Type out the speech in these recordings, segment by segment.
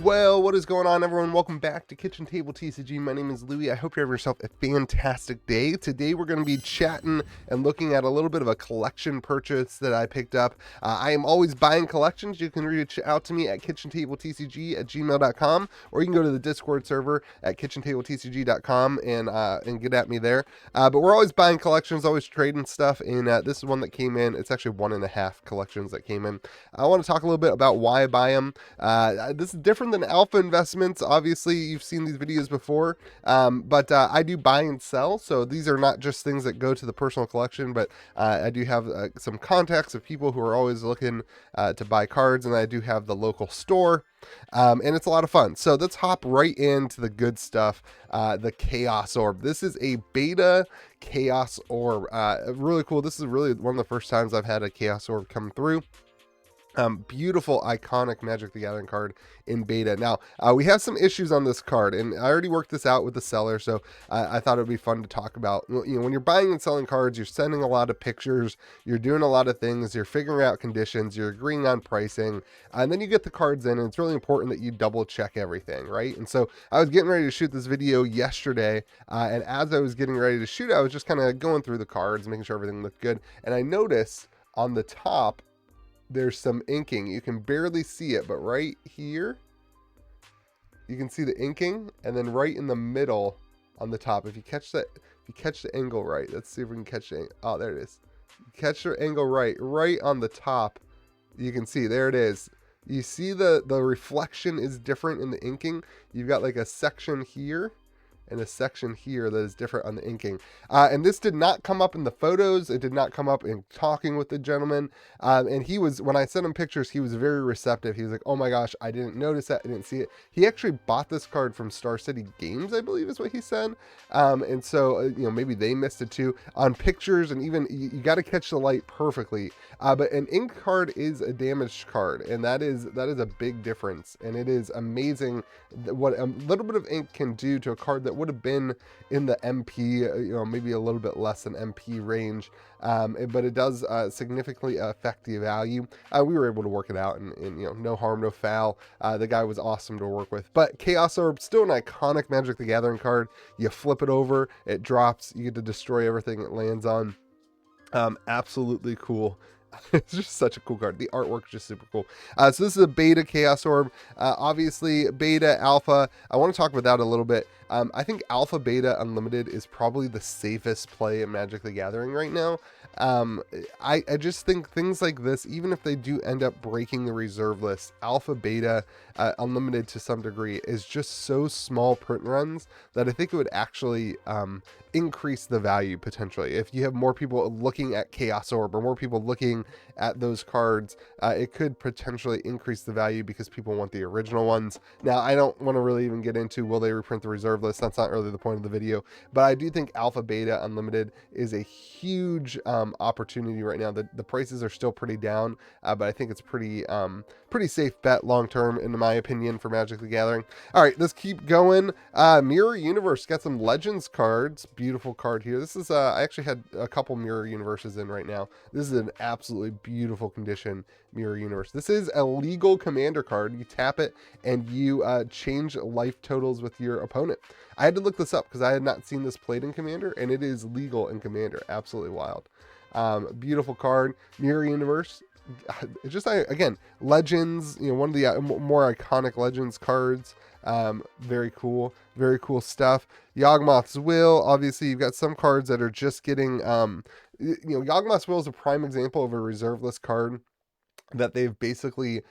Well, what is going on, everyone? Welcome back to Kitchen Table TCG. My name is Louie. I hope you have yourself a fantastic day. Today we're going to be chatting and looking at a little bit of a collection purchase that I picked up. I am always buying collections. You can reach out to me at kitchentabletcg@gmail.com, or you can go to the Discord server at kitchentabletcg.com and get at me there. But we're always buying collections, always trading stuff, and this is one that came in. It's actually 1.5 collections that came in. I want to talk a little bit about why I buy them. This is different than alpha investments. Obviously, you've seen these videos before, but I do buy and sell. So these are not just things that go to the personal collection, but I do have some contacts of people who are always looking to buy cards, and I do have the local store. And it's a lot of fun. So let's hop right into the good stuff. The Chaos Orb. This is a beta Chaos Orb. Really cool. This is really one of the first times I've had a Chaos Orb come through. Beautiful, iconic Magic the Gathering card in beta. Now, we have some issues on this card, and I already worked this out with the seller, so I thought it would be fun to talk about. You know, when you're buying and selling cards, you're sending a lot of pictures, you're doing a lot of things, you're figuring out conditions, you're agreeing on pricing, and then you get the cards in, and it's really important that you double check everything, right? And so I was getting ready to shoot this video yesterday, and as I was getting ready to shoot, I was just kind of going through the cards, making sure everything looked good, and I noticed on the top, there's some inking. You can barely see it, but right here, you can see the inking, and then right in the middle on the top, if you catch that, if you catch the angle right, let's see if we can catch the, oh, there it is. Catch the angle right on the top, you can see, there it is. You see the reflection is different in the inking. You've got like a section here and a section here that is different on the inking. And this did not come up in the photos. It did not come up in talking with the gentleman. And he was, when I sent him pictures, he was very receptive. He was like, oh my gosh, I didn't notice that. I didn't see it. He actually bought this card from Star City Games, I believe is what he said. And so, you know, maybe they missed it too. On pictures, and even, you got to catch the light perfectly. But an ink card is a damaged card, and that is a big difference. And it is amazing what a little bit of ink can do to a card that would have been in the MP, you know, maybe a little bit less than MP range, but it does significantly affect the value. We were able to work it out, and you know, no harm, no foul. The guy was awesome to work with. But Chaos Orb, still an iconic Magic the Gathering card. You flip it over, it drops, you get to destroy everything it lands on. Absolutely cool. It's just such a cool card. The artwork is just super cool. So this is a beta Chaos Orb. Obviously, beta, alpha. I want to talk about that a little bit. I think alpha, beta, unlimited is probably the safest play in Magic the Gathering right now. I just think things like this, even if they do end up breaking the reserve list, alpha, beta, unlimited to some degree, is just so small print runs that I think it would actually increase the value potentially. If you have more people looking at Chaos Orb or more people looking at those cards, it could potentially increase the value because people want the original ones. Now, I don't want to really even get into will they reprint the reserve list. That's not really the point of the video, but I do think alpha, beta, unlimited is a huge opportunity right now. The prices are still pretty down, but I think it's pretty safe bet long term, in my opinion, for Magic the Gathering. All right, let's keep going. Mirror Universe got some Legends cards. Beautiful card here. This is I actually had a couple Mirror Universes in right now. This is an absolutely beautiful condition Mirror Universe. This is a legal commander card. You tap it and you change life totals with your opponent. I had to look this up because I had not seen this played in Commander, and it is legal in Commander. Absolutely wild. Beautiful card. Mirror Universe. It's just, again, Legends, you know, one of the more iconic Legends cards. Very cool stuff. Yogo Moth's Will. Obviously, you've got some cards that are just getting, you know, Yogo Moth's Will is a prime example of a reserve list card that they've basically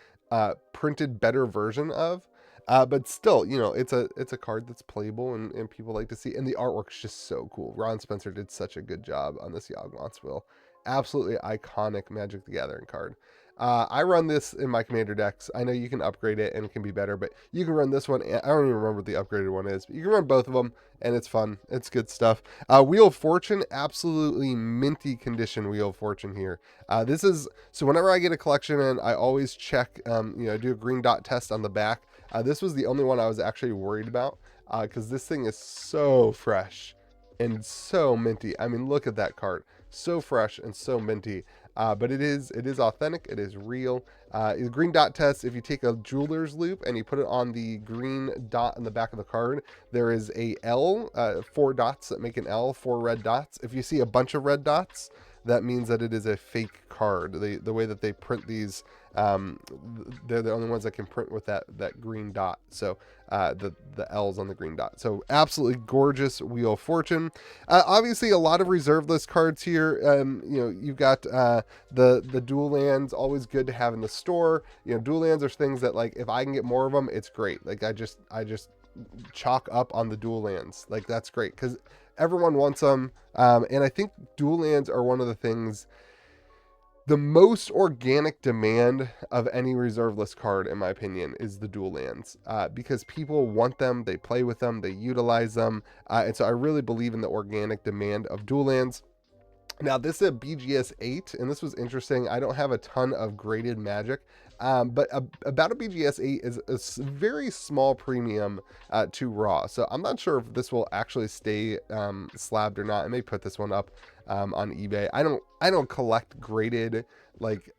printed better version of. But still, you know, it's a card that's playable and people like to see, and the artwork's just so cool. Ron Spencer did such a good job on this Yogo Moth's Will. Absolutely iconic Magic the Gathering card. I run this in my commander decks. I know you can upgrade it and it can be better, but you can run this one. I don't even remember what the upgraded one is, but you can run both of them and it's fun. It's good stuff. Wheel of Fortune, absolutely minty condition Wheel of Fortune here. This is, so whenever I get a collection in, I always check, you know, do a green dot test on the back. This was the only one I was actually worried about because this thing is so fresh and so minty. I mean, look at that card. so fresh and so minty. But it is authentic. It is real. The green dot test, if you take a jeweler's loop and you put it on the green dot on the back of the card, there is a L, 4 dots that make an L, 4 red dots. If you see a bunch of red dots, that means that it is a fake card. The way that they print these, they're the only ones that can print with that green dot. So the L's on the green dot. So absolutely gorgeous Wheel of Fortune. Obviously, a lot of reserve list cards here. You've got the dual lands, always good to have in the store. Dual lands are things that, like, if I can get more of them, it's great. Like I just chalk up on the dual lands. Like, that's great because everyone wants them. And I think dual lands are one of the things, the most organic demand of any reserve list card, in my opinion, is the dual lands, because people want them, they play with them, they utilize them. And so I really believe in the organic demand of dual lands. Now, this is a BGS 8, and this was interesting. I don't have a ton of graded Magic, but about a BGS 8 is a very small premium to raw. So I'm not sure if this will actually stay slabbed or not. I may put this one up on eBay. I don't collect graded. Like,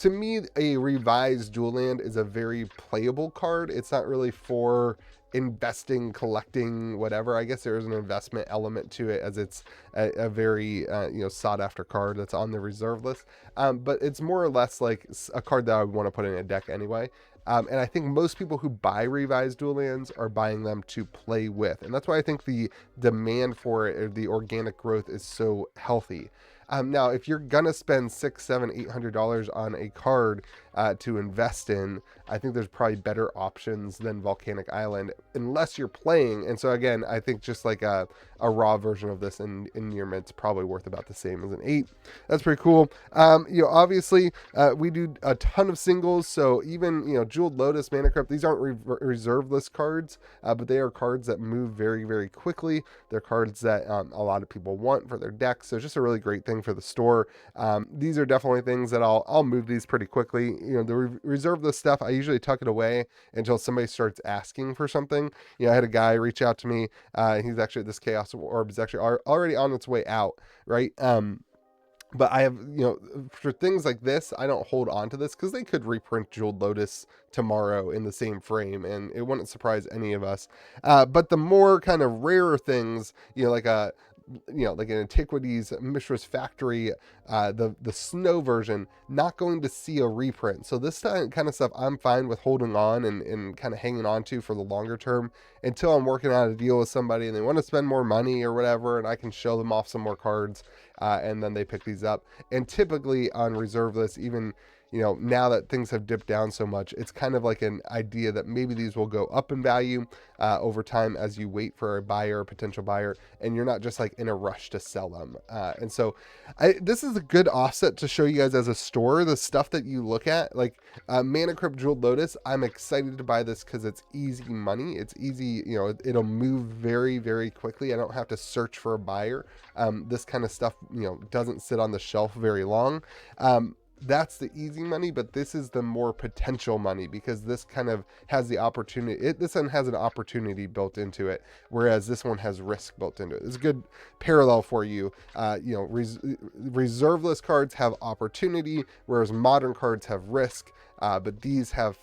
to me, a revised dual land is a very playable card. It's not really for investing, collecting, whatever. I guess there is an investment element to it, as it's a very sought after card that's on the reserve list, but it's more or less like a card that I would want to put in a deck anyway. And I think most people who buy revised dual lands are buying them to play with, and that's why I think the demand for it, or the organic growth, is so healthy. Now, if you're gonna spend $600, $700, $800 on a card to invest in, I think there's probably better options than Volcanic Island, unless you're playing. And so again, I think just like a raw version of this in near mid's probably worth about the same as an 8. That's pretty cool. Obviously, we do a ton of singles, so even Jeweled Lotus, Mana Crypt, these aren't reserve list cards, but they are cards that move very, very quickly. They're cards that a lot of people want for their decks, so it's just a really great thing for the store. These are definitely things that I'll move these pretty quickly. The reserve list stuff, I usually tuck it away until somebody starts asking for something. I had a guy reach out to me. He's actually, this Chaos Orb is actually already on its way out, right? But I have, for things like this, I don't hold on to this because they could reprint Jeweled Lotus tomorrow in the same frame, and it wouldn't surprise any of us. But the more kind of rarer things, like an Antiquities, Mishra's Factory, the snow version, not going to see a reprint. So this kind of stuff I'm fine with holding on and kind of hanging on to for the longer term until I'm working out a deal with somebody and they want to spend more money or whatever, and I can show them off some more cards, and then they pick these up. And typically on reserve lists, even now that things have dipped down so much, it's kind of like an idea that maybe these will go up in value over time as you wait for a buyer, a potential buyer, and you're not just like in a rush to sell them. And so this is a good offset to show you guys as a store, the stuff that you look at, like Mana Crypt, Jeweled Lotus. I'm excited to buy this because it's easy money. It's easy, it'll move very, very quickly. I don't have to search for a buyer. This kind of stuff, doesn't sit on the shelf very long. That's the easy money, but this is the more potential money, because this kind of has the opportunity. This one has an opportunity built into it, whereas this one has risk built into it. It's a good parallel for you. Reserve list cards have opportunity, whereas modern cards have risk, but these have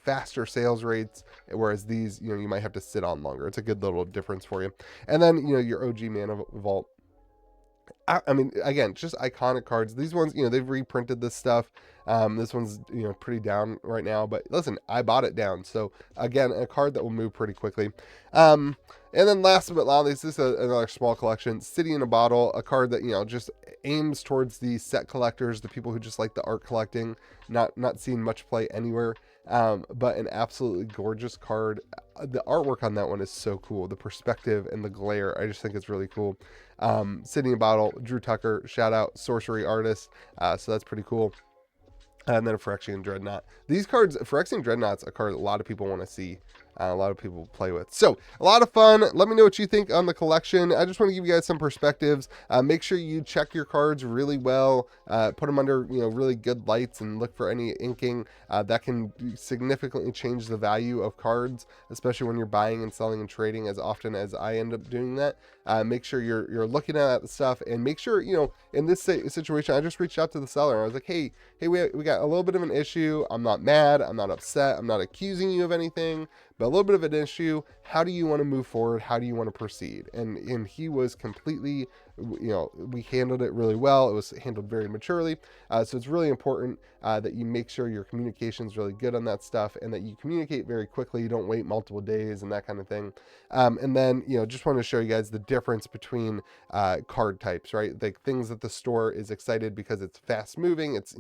faster sales rates, whereas these you might have to sit on longer. It's a good little difference for you. And then your OG Mana Vault. I mean, again, just iconic cards. These ones, they've reprinted this stuff. This one's, pretty down right now, but listen, I bought it down. So again, a card that will move pretty quickly. And then last but not least, this is another small collection, City in a Bottle, a card that, just aims towards the set collectors, the people who just like the art collecting, not seeing much play anywhere. But an absolutely gorgeous card. The artwork on that one is so cool. The perspective and the glare, I just think it's really cool. City in a Bottle, Drew Tucker, shout out, sorcery artist. So that's pretty cool. And then a Phyrexian Dreadnought. These cards, Phyrexian Dreadnought's a card that a lot of people want to see. a lot of people play with. So a lot of fun. Let me know what you think on the collection. I just want to give you guys some perspectives. Make sure you check your cards really well, put them under really good lights, and look for any inking that can significantly change the value of cards, especially when you're buying and selling and trading as often as I end up doing that. Make sure you're looking at the stuff, and make sure, in this situation, I just reached out to the seller and I was like, hey, we got a little bit of an issue. I'm not mad, I'm not upset, I'm not accusing you of anything, but a little bit of an issue. How do you want to move forward? How do you want to proceed? And he was completely, we handled it really well. It was handled very maturely. So it's really important that you make sure your communication is really good on that stuff, and that you communicate very quickly. You don't wait multiple days and that kind of thing. And then, just want to show you guys the difference between card types, right? Like things that the store is excited because it's fast moving, it's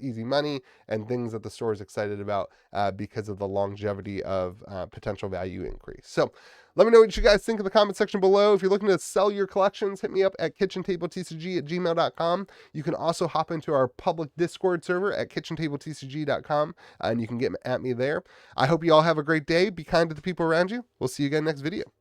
easy money, and things that the store is excited about because of the longevity of potential value increase. So let me know what you guys think in the comment section below. If you're looking to sell your collections, hit me up at KitchenTableTCG@gmail.com. You can also hop into our public Discord server at KitchenTableTCG.com, and you can get at me there. I hope you all have a great day. Be kind to the people around you. We'll see you again next video.